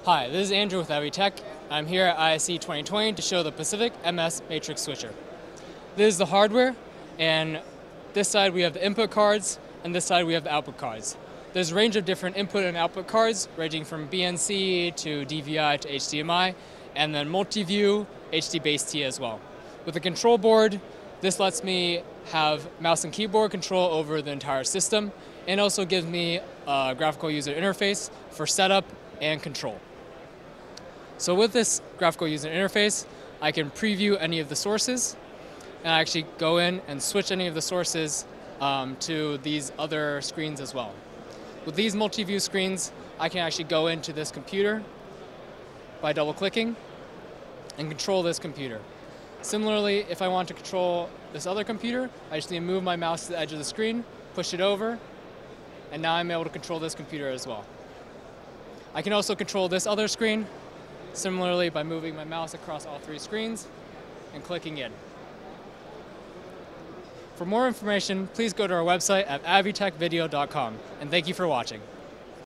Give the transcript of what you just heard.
Hi, this is Andrew with Avitech. I'm here at ISE 2020 to show the Pacific MS Matrix Switcher. This is the hardware, and this side we have the input cards, and this side we have the output cards. There's a range of different input and output cards, ranging from BNC to DVI to HDMI, and then multi-view HD-based-T as well. With the control board, this lets me have mouse and keyboard control over the entire system, and also gives me a graphical user interface for setup and control. So with this graphical user interface, I can preview any of the sources, and I actually go in and switch any of the sources to these other screens as well. With these multi-view screens, I can actually go into this computer by double-clicking and control this computer. Similarly, if I want to control this other computer, I just need to move my mouse to the edge of the screen, push it over, and now I'm able to control this computer as well. I can also control this other screen, similarly by moving my mouse across all three screens and clicking in. For more information, please go to our website at avitechvideo.com, and thank you for watching.